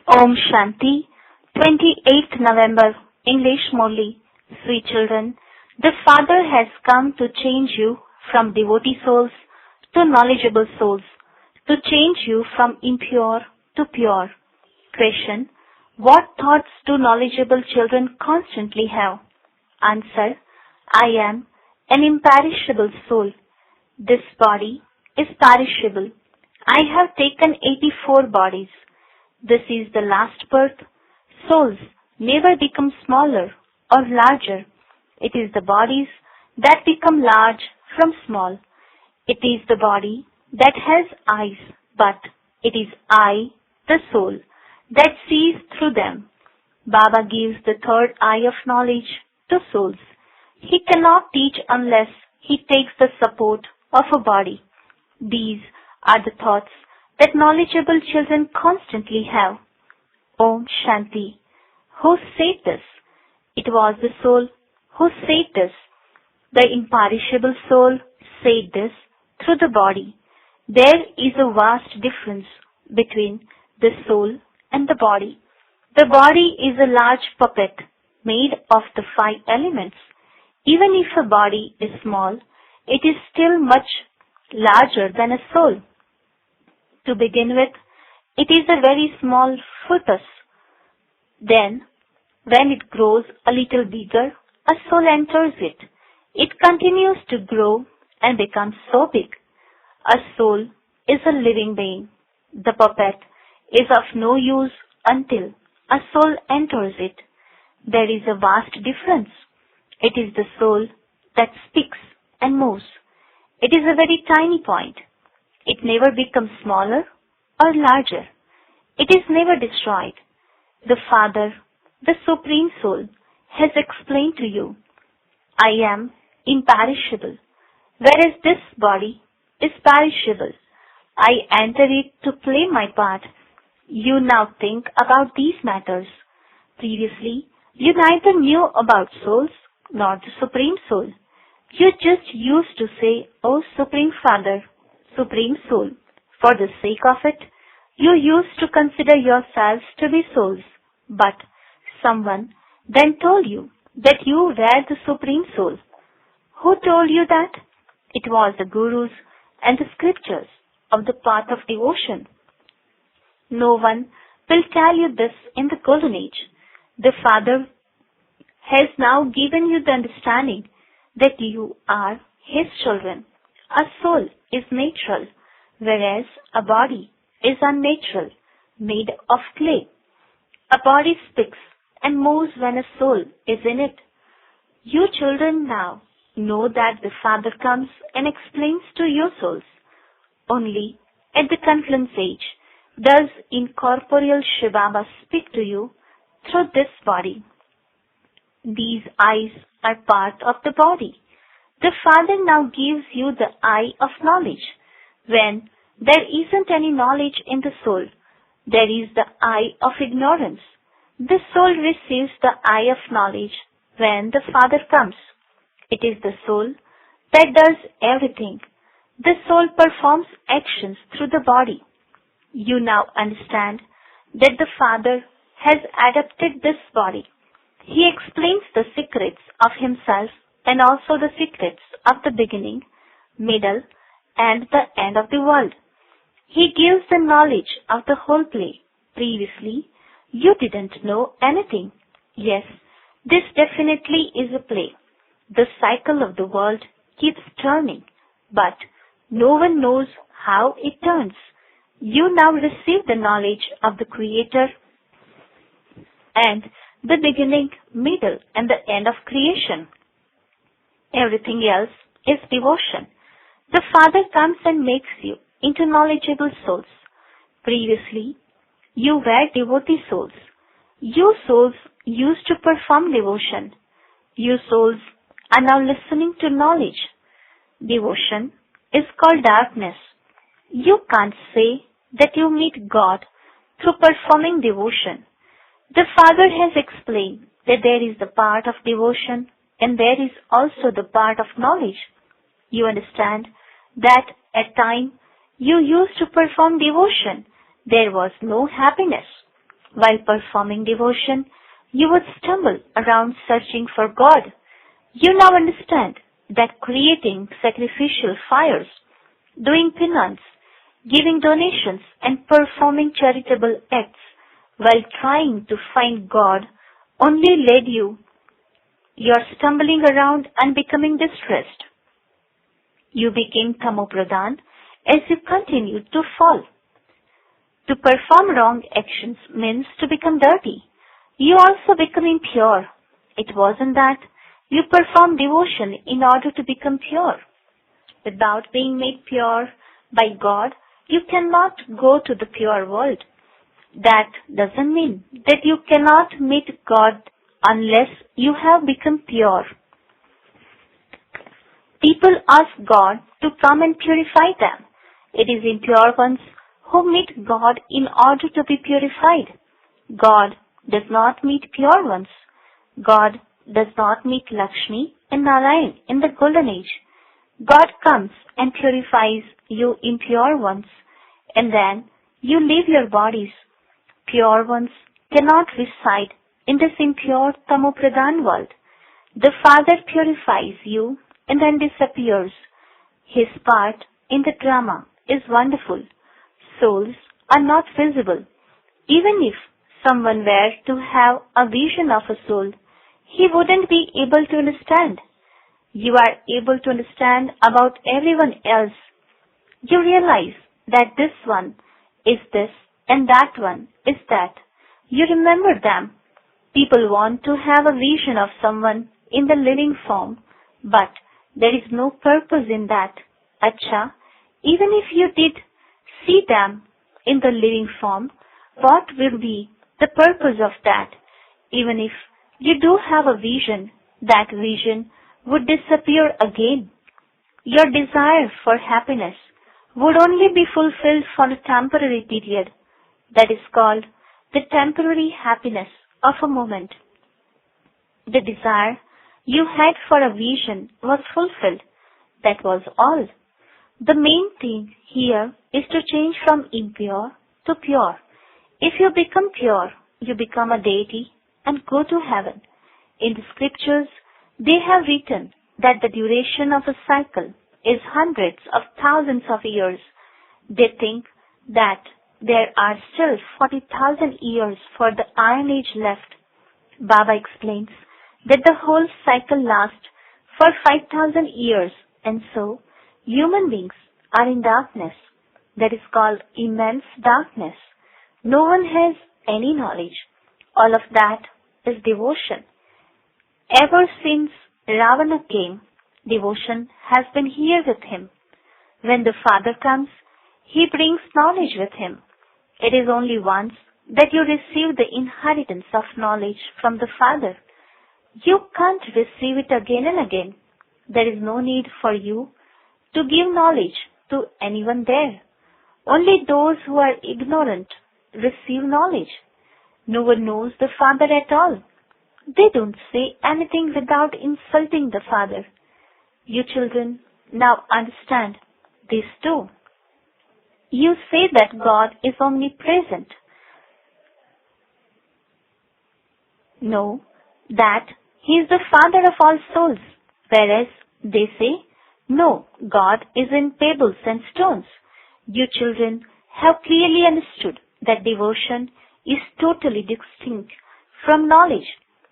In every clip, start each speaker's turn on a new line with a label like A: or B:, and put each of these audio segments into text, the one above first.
A: Om Shanti, 28th November, English MURLI. Sweet children, the Father has come to change you from devotee souls to knowledgeable souls, to change you from impure to pure. Question: what thoughts do knowledgeable children constantly have? Answer: I am an imperishable soul. This body is perishable. I have taken 84 bodies. This is the last birth. Souls never become smaller or larger. It is the bodies that become large from small. It is the body that has eyes, but it is I, the soul, that sees through them. Baba gives the third eye of knowledge to souls. He cannot teach unless he takes the support of a body. These are the thoughts that knowledgeable children constantly have. Om Shanti. Who said this? It was the soul who said this. The imperishable soul said this through the body. There is a vast difference between the soul and the body. The body is a large puppet made of the 5 elements. Even if a body is small, it is still much larger than a soul. To begin with, it is a very small fetus. Then, when it grows a little bigger, a soul enters it. It continues to grow and becomes so big. A soul is a living being. The puppet is of no use until a soul enters it. There is a vast difference. It is the soul that speaks and moves. It is a very tiny point. It never becomes smaller or larger. It is never destroyed. The Father, the Supreme Soul, has explained to you, I am imperishable, whereas this body is perishable. I enter it to play my part. You now think about these matters. Previously, you neither knew about souls nor the Supreme Soul. You just used to say, O Supreme Father, Supreme Soul. For the sake of it, you used to consider yourselves to be souls. But someone then told you that you were the Supreme Soul. Who told you that? It was the Gurus and the scriptures of the path of devotion. No one will tell you this in the Golden Age. The Father has now given you the understanding that you are His children. A soul is natural, whereas a body is unnatural, made of clay. A body speaks and moves when a soul is in it. You children now know that the Father comes and explains to your souls. Only at the confluence age does incorporeal Shiv Baba speak to you through this body. These eyes are part of the body. The Father now gives you the eye of knowledge. When there isn't any knowledge in the soul, there is the eye of ignorance. The soul receives the eye of knowledge when the Father comes. It is the soul that does everything. The soul performs actions through the body. You now understand that the Father has adopted this body. He explains the secrets of Himself and also the secrets of the beginning, middle, and the end of the world. He gives the knowledge of the whole play. Previously, you didn't know anything. Yes, this definitely is a play. The cycle of the world keeps turning, but no one knows how it turns. You now receive the knowledge of the Creator and the beginning, middle, and the end of creation. Everything else is devotion. The Father comes and makes you into knowledgeable souls. Previously, you were devotee souls. You souls used to perform devotion. You souls are now listening to knowledge. Devotion is called darkness. You can't say that you meet God through performing devotion. The Father has explained that there is the part of devotion and there is also the part of knowledge. You understand that at time you used to perform devotion. There was no happiness. While performing devotion, you would stumble around searching for God. You now understand that creating sacrificial fires, doing penance, giving donations, and performing charitable acts while trying to find God only led you. You're stumbling around and becoming distressed. You became tamopradhan as you continued to fall. To perform wrong actions means to become dirty. You also become impure. It wasn't that you performed devotion in order to become pure. Without being made pure by God, you cannot go to the pure world. That doesn't mean that you cannot meet God unless you have become pure. People ask God to come and purify them. It is impure ones who meet God in order to be purified. God does not meet pure ones. God does not meet Lakshmi and Narayan in the golden age. God comes and purifies you impure ones, and then you leave your bodies. Pure ones cannot reside in this impure tamopradhan world. The Father purifies you and then disappears. His part in the drama is wonderful. Souls are not visible. Even if someone were to have a vision of a soul, he wouldn't be able to understand. You are able to understand about everyone else. You realize that this one is this and that one is that. You remember them. People want to have a vision of someone in the living form, but there is no purpose in that. Acha, even if you did see them in the living form, what will be the purpose of that? Even if you do have a vision, that vision would disappear again. Your desire for happiness would only be fulfilled for a temporary period. That is called the temporary happiness of a moment. The desire you had for a vision was fulfilled. That was all. The main thing here is to change from impure to pure. If you become pure, you become a deity and go to heaven. In the scriptures, they have written that the duration of a cycle is hundreds of thousands of years. They think that there are still 40,000 years for the Iron Age left. Baba explains that the whole cycle lasts for 5,000 years, and so human beings are in darkness. That is called immense darkness. No one has any knowledge. All of that is devotion. Ever since Ravana came, devotion has been here with him. When the Father comes, he brings knowledge with him. It is only once that you receive the inheritance of knowledge from the Father. You can't receive it again and again. There is no need for you to give knowledge to anyone there. Only those who are ignorant receive knowledge. No one knows the Father at all. They don't say anything without insulting the Father. You children now understand this too. You say that God is omnipresent. Know that He is the Father of all souls, whereas they say, no, God is in pebbles and stones. You children have clearly understood that devotion is totally distinct from knowledge,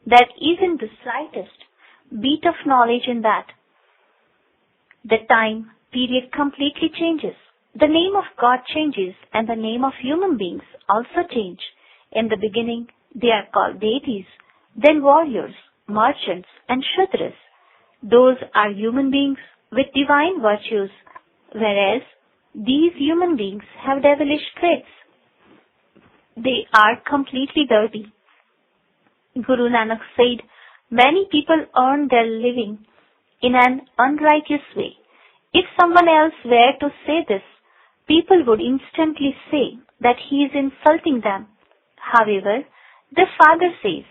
A: that even the slightest bit of knowledge in that, the time period completely changes. The name of God changes and the name of human beings also change. In the beginning, they are called deities, then warriors, merchants, and Shudras. Those are human beings with divine virtues, whereas these human beings have devilish traits. They are completely dirty. Guru Nanak said, many people earn their living in an unrighteous way. If someone else were to say this, people would instantly say that he is insulting them. However, the Father says,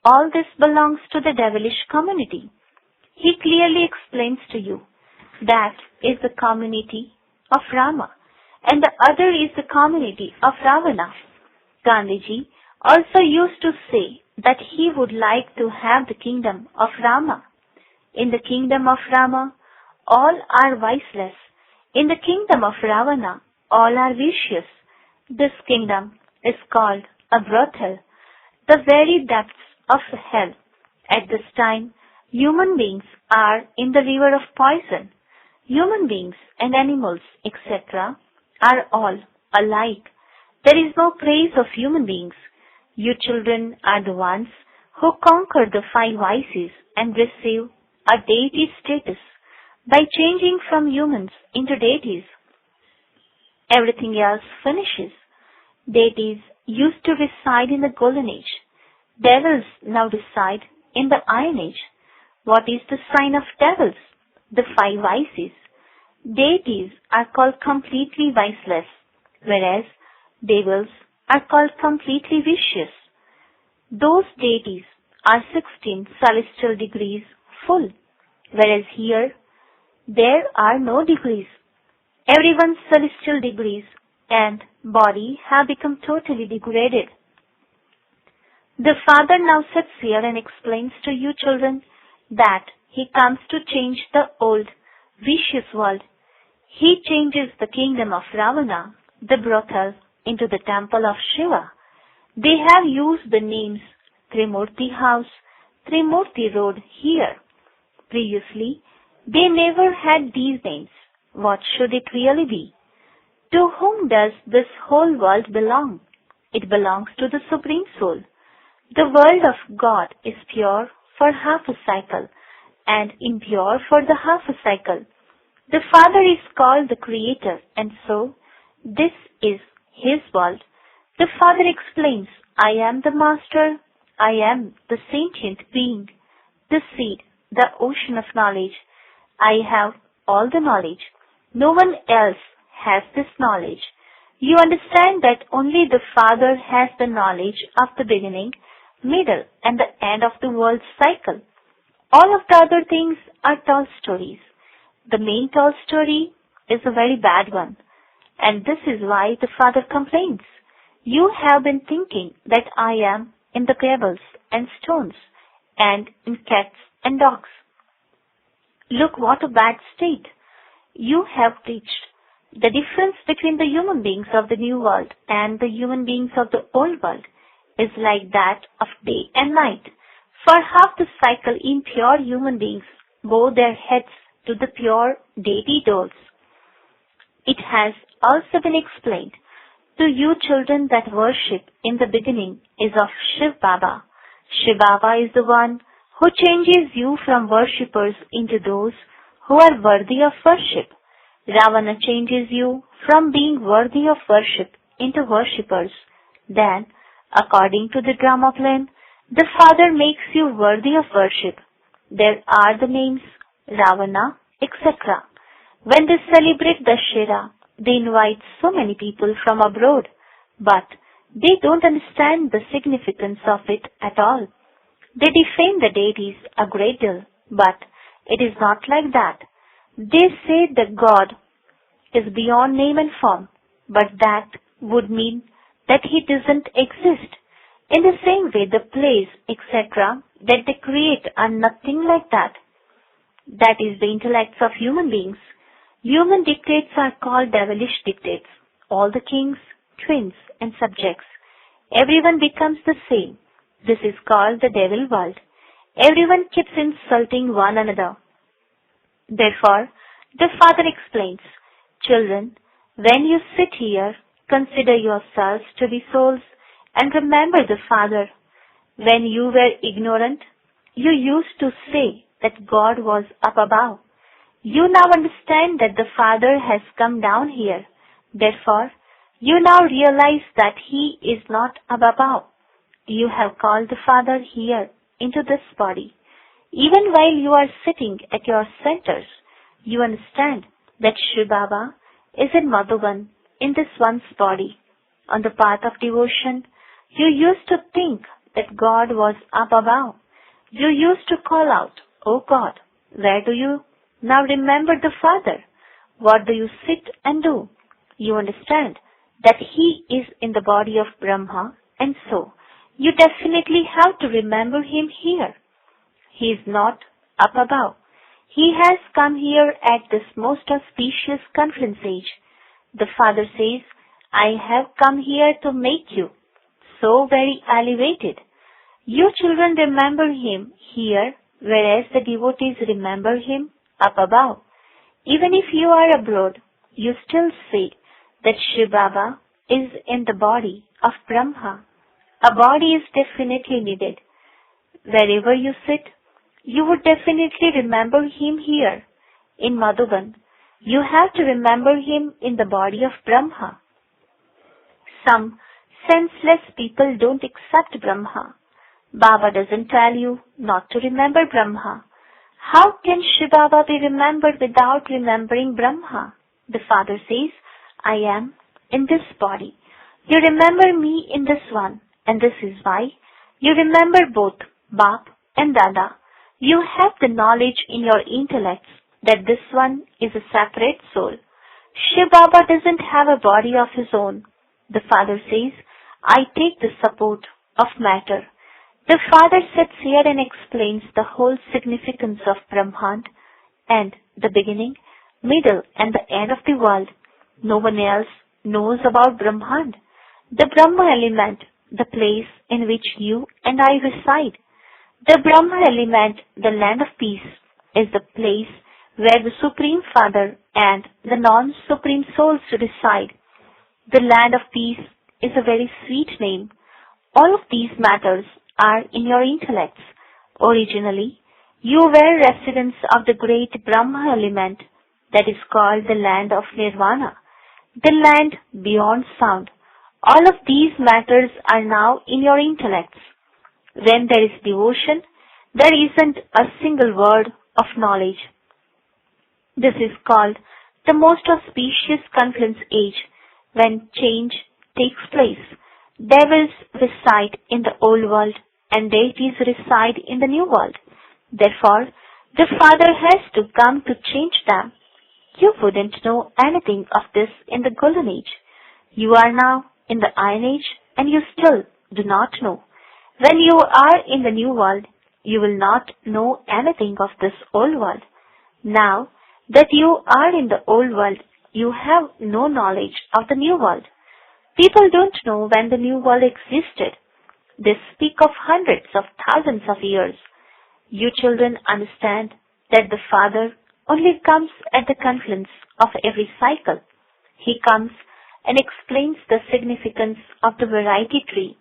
A: all this belongs to the devilish community. He clearly explains to you, that is the community of Rama, and the other is the community of Ravana. Gandhiji also used to say that he would like to have the kingdom of Rama. In the kingdom of Rama, all are viceless. In the kingdom of Ravana, all are vicious. This kingdom is called a brothel, the very depths of hell. At this time, human beings are in the river of poison. Human beings and animals, etc., are all alike. There is no praise of human beings. You children are the ones who conquer the five vices and receive a deity status by changing from humans into deities. Everything else finishes. Deities used to reside in the golden age. Devils now reside in the iron age. What is the sign of devils? The five vices. Deities are called completely viceless, whereas devils are called completely vicious. Those deities are 16 celestial degrees full, whereas here there are no degrees. Everyone's celestial degrees and body have become totally degraded. The Father now sits here and explains to you children that he comes to change the old, vicious world. He changes the kingdom of Ravana, the brothel, into the temple of Shiva. They have used the names Trimurti House, Trimurti Road here. Previously, they never had these names. What should it really be? To whom does this whole world belong? It belongs to the Supreme Soul. The world of God is pure for half a cycle and impure for the half a cycle. The Father is called the Creator, and so this is His world. The Father explains, I am the Master, I am the sentient being, the seed, the ocean of knowledge. I have all the knowledge. No one else has this knowledge. You understand that only the Father has the knowledge of the beginning, middle, and the end of the world cycle. All of the other things are tall stories. The main tall story is a very bad one, and this is why the Father complains. You have been thinking that I am in the pebbles and stones and in cats and dogs. Look what a bad state. You have reached. The difference between the human beings of the new world and the human beings of the old world is like that of day and night. For half the cycle, impure human beings bow their heads to the pure deity dolls. It has also been explained to you children that worship in the beginning is of Shiv Baba. Shiv Baba is the one who changes you from worshippers into those who are worthy of worship. Ravana changes you from being worthy of worship into worshippers. Then, according to the drama plan, the Father makes you worthy of worship. There are the names Ravana, etc. When they celebrate Dashera, they invite so many people from abroad, but they don't understand the significance of it at all. They defame the deities a great deal, but it is not like that. They say that God is beyond name and form, but that would mean that He doesn't exist. In the same way, the plays, etc., that they create are nothing like that. That is the intellects of human beings. Human dictates are called devilish dictates. All the kings, twins, and subjects. Everyone becomes the same. This is called the devil world. Everyone keeps insulting one another. Therefore, the Father explains, children, when you sit here, consider yourselves to be souls and remember the Father. When you were ignorant, you used to say that God was up above. You now understand that the Father has come down here. Therefore, you now realize that He is not up above. You have called the Father here into this body. Even while you are sitting at your centers, you understand that Shiv Baba is in Madhuban, in this one's body. On the path of devotion, you used to think that God was up above. You used to call out, Oh God, where do you now remember the Father? What do you sit and do? You understand that He is in the body of Brahma, and so You definitely have to remember him here. He is not up above. He has come here at this most auspicious conference age. The Father says, I have come here to make you so very elevated. You children remember him here, whereas the devotees remember him up above. Even if you are abroad, you still say that Shiv Baba is in the body of Brahma. A body is definitely needed. Wherever you sit, you would definitely remember him here. In Madhuban, you have to remember him in the body of Brahma. Some senseless people don't accept Brahma. Baba doesn't tell you not to remember Brahma. How can Shiv Baba be remembered without remembering Brahma? The Father says, I am in this body. You remember me in this one, and this is why you remember both Bap and Dada. You have the knowledge in your intellects that this one is a separate soul. Shiv Baba doesn't have a body of his own. The Father says, I take the support of matter. The Father sits here and explains the whole significance of Brahmand and the beginning, middle and the end of the world. No one else knows about Brahmand, the Brahma element, the place in which you and I reside. The Brahma element, the land of peace, is the place where the Supreme Father and the non-Supreme Souls reside. The land of peace is a very sweet name. All of these matters are in your intellects. Originally, you were residents of the great Brahma element that is called the land of Nirvana, the land beyond sound. All of these matters are now in your intellects. When there is devotion, there isn't a single word of knowledge. This is called the most auspicious conference age, when change takes place. Devils reside in the old world and deities reside in the new world. Therefore, the Father has to come to change them. You wouldn't know anything of this in the Golden Age. You are now in the Iron Age and you still do not know. When you are in the new world, you will not know anything of this old world. Now that you are in the old world, you have no knowledge of the new world. People don't know when the new world existed. They speak of hundreds of thousands of years. You children understand that the Father only comes at the confluence of every cycle. He comes and explains the significance of the variety tree.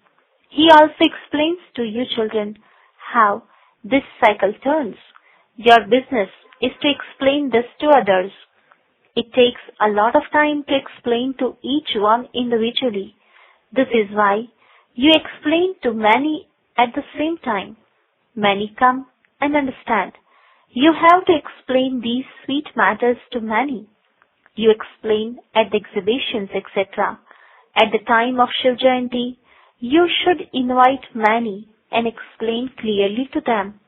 A: He also explains to you children how this cycle turns. Your business is to explain this to others. It takes a lot of time to explain to each one individually. This is why you explain to many at the same time. Many come and understand. You have to explain these sweet matters to many. You explain at the exhibitions, etc. At the time of Shiv Jayanti, you should invite many and explain clearly to them.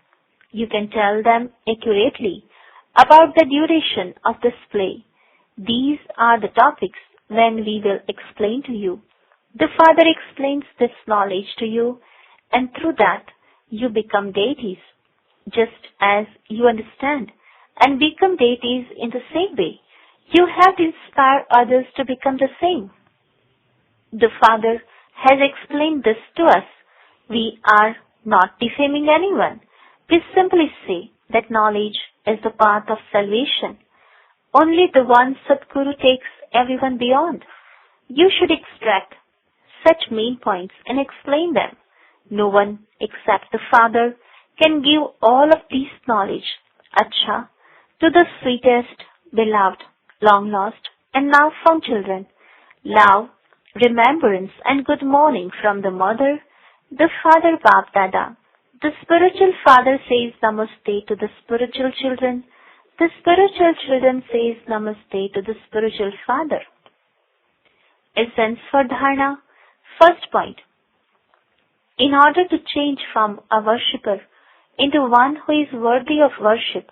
A: You can tell them accurately about the duration of this play. These are the topics when we will explain to you. The Father explains this knowledge to you, and through that you become deities, just as you understand and become deities in the same way. You have to inspire others to become the same. The Father has explained this to us. We are not defaming anyone. We simply say that knowledge is the path of salvation. Only the one Sadguru takes everyone beyond. You should extract such main points and explain them. No one except the Father can give all of this knowledge, Acha, to the sweetest, beloved, long lost, and now found children. Love, remembrance, and good morning from the Mother, the Father Bap Dada. The spiritual Father says Namaste to the spiritual children. The spiritual children says Namaste to the spiritual Father. Essence for Dharana. First point. In order to change from a worshipper into one who is worthy of worship,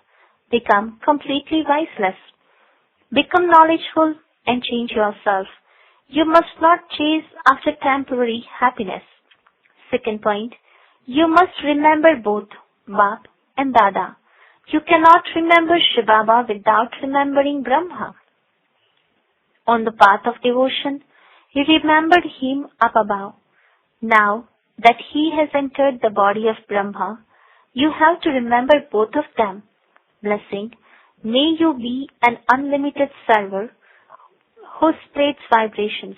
A: become completely wiseless. Become knowledgeful and change yourself. You must not chase after temporary happiness. Second point, you must remember both Bap and Dada. You cannot remember Shiv Baba without remembering Brahma. On the path of devotion, you remembered him up above. Now that he has entered the body of Brahma, you have to remember both of them. Blessing, may you be an unlimited server who spreads vibrations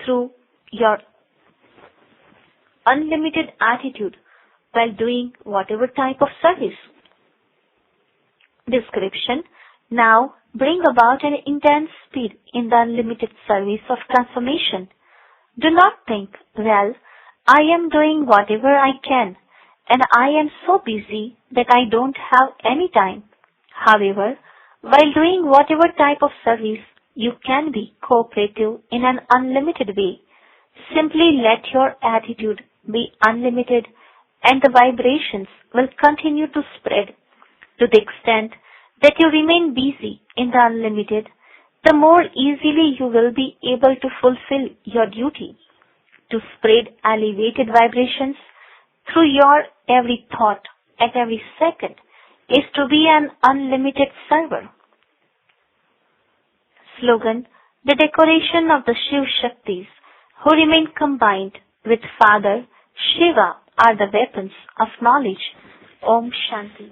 A: through your unlimited attitude while doing whatever type of service. Description, now bring about an intense speed in the unlimited service of transformation. Do not think, well, I am doing whatever I can and I am so busy that I don't have any time. However, while doing whatever type of service, you can be cooperative in an unlimited way. Simply let your attitude be unlimited and the vibrations will continue to spread. To the extent that you remain busy in the unlimited, the more easily you will be able to fulfill your duty. To spread elevated vibrations through your every thought at every second is to be an unlimited server. Slogan, the decoration of the Shiv Shaktis who remain combined with Father Shiva are the weapons of knowledge. Om Shanti.